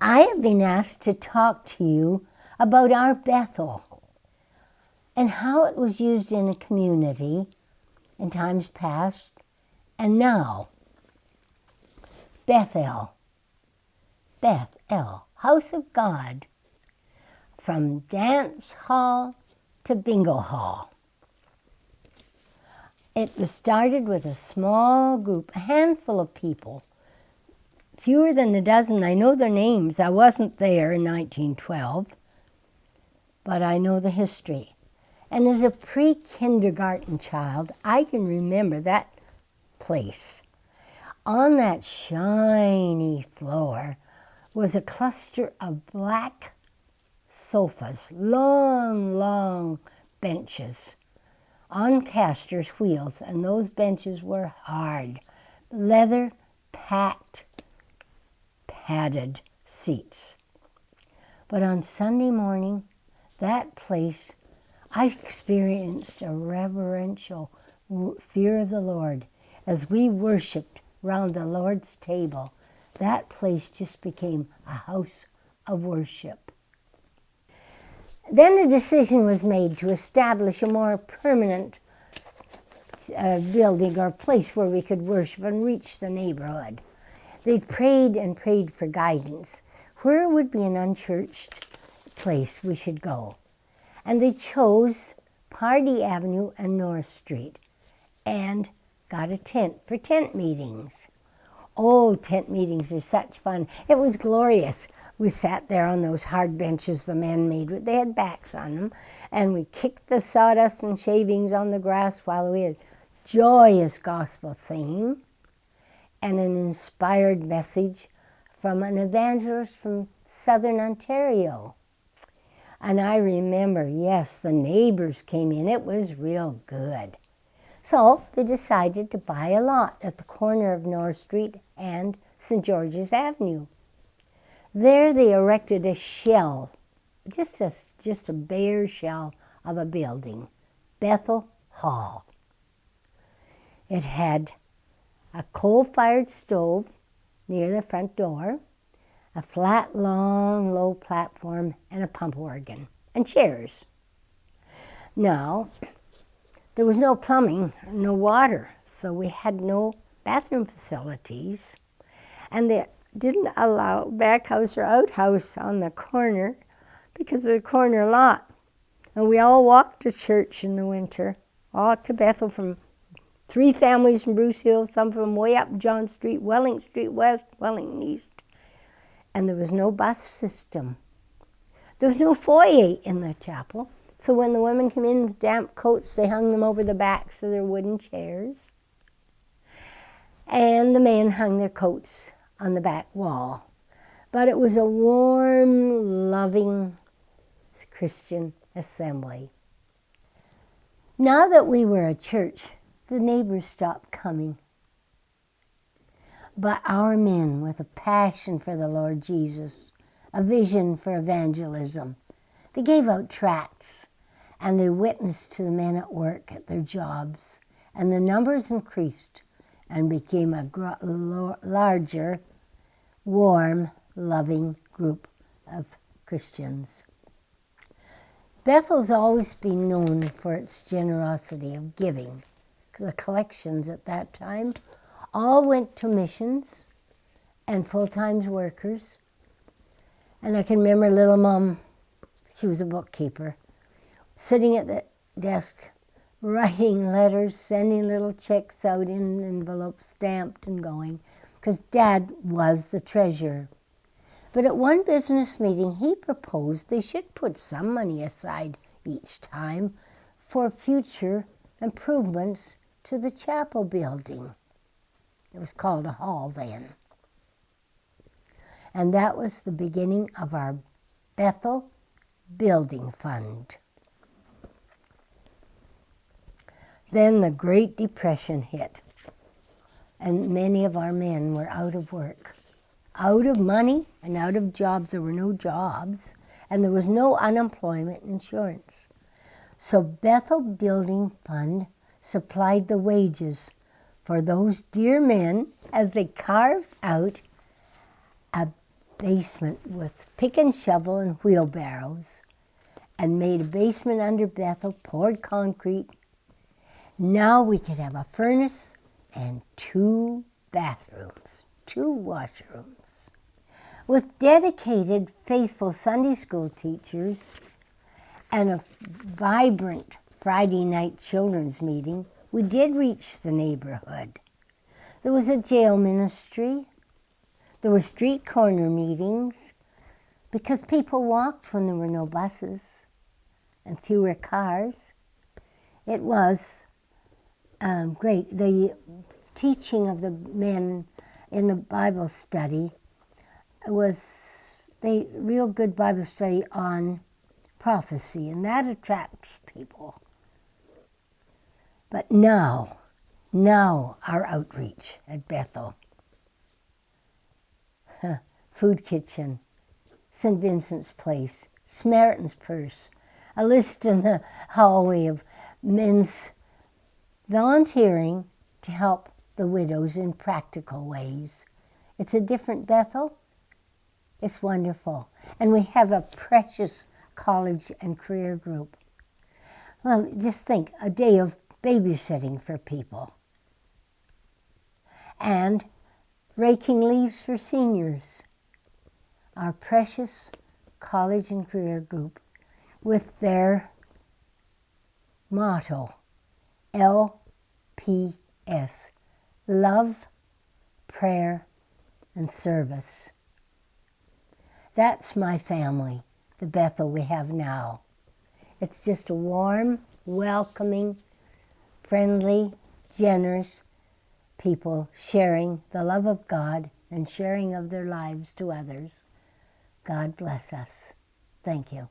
I have been asked to talk to you about our Bethel and how it was used in a community in times past and now. Bethel, house of God, from dance hall to bingo hall. It was started with a small group, a handful of people, fewer than a dozen. I know their names. I wasn't there in 1912, but I know the history. And as a pre-kindergarten child, I can remember that place. On that shiny floor was a cluster of black sofas, long benches on casters' wheels, and those benches were hard, leather-packed, padded seats. But on Sunday morning, that place, I experienced a reverential fear of the Lord as we worshiped round the Lord's table. That place just became a house of worship. Then a decision was made to establish a more permanent building or place where we could worship and reach the neighborhood. They prayed and prayed for guidance. Where would be an unchurched place we should go? And they chose Pardee Avenue and North Street and got a tent for tent meetings. Oh, tent meetings are such fun. It was glorious. We sat there on those hard benches the men made. They had backs on them. And we kicked the sawdust and shavings on the grass while we had joyous gospel singing and an inspired message from an evangelist from southern Ontario. And I remember, yes, the neighbors came in. It was real good. So they decided to buy a lot at the corner of North Street and St. George's Avenue. There they erected a shell, just a bare shell of a building, Bethel Hall. It had a coal-fired stove near the front door, a flat, long, low platform, and a pump organ, and chairs. Now, there was no plumbing, no water, so we had no bathroom facilities. And they didn't allow back house or outhouse on the corner because of the corner lot. And we all walked to church in the winter, all to Bethel, from 3 families from Bruce Hill, some from way up John Street, Welling Street West, Welling East. And there was no bus system. There was no foyer in the chapel. So when the women came in with damp coats, they hung them over the backs of their wooden chairs. And the men hung their coats on the back wall. But it was a warm, loving Christian assembly. Now that we were a church, the neighbors stopped coming. But our men, with a passion for the Lord Jesus, a vision for evangelism, they gave out tracts. And they witnessed to the men at work at their jobs. And the numbers increased and became a larger, warm, loving group of Christians. Bethel's always been known for its generosity of giving. The collections at that time all went to missions and full-time workers. And I can remember little Mom, she was a bookkeeper, sitting at the desk, writing letters, sending little checks out in envelopes, stamped and going, because Dad was the treasurer. But at one business meeting, he proposed they should put some money aside each time for future improvements to the chapel building. It was called a hall then. And that was the beginning of our Bethel Building Fund. Then the Great Depression hit, and many of our men were out of work, out of money and out of jobs. There were no jobs, and there was no unemployment insurance. So Bethel Building Fund supplied the wages for those dear men as they carved out a basement with pick and shovel and wheelbarrows and made a basement under Bethel, poured concrete. Now we could have a furnace and 2 bathrooms, 2 washrooms. With dedicated, faithful Sunday school teachers and a vibrant Friday night children's meeting, we did reach the neighborhood. There was a jail ministry. There were street corner meetings because people walked when there were no buses and fewer cars. It was great. The teaching of the men in the Bible study was a real good Bible study on prophecy, and that attracts people. But now our outreach at Bethel. Food kitchen, St. Vincent's Place, Samaritan's Purse, a list in the hallway of men's volunteering to help the widows in practical ways. It's a different Bethel. It's wonderful. And we have a precious college and career group. Well, just think, a day of babysitting for people. And raking leaves for seniors. Our precious college and career group with their motto, LPS, love, prayer, and service. That's my family, the Bethel we have now. It's just a warm, welcoming, friendly, generous people sharing the love of God and sharing of their lives to others. God bless us. Thank you.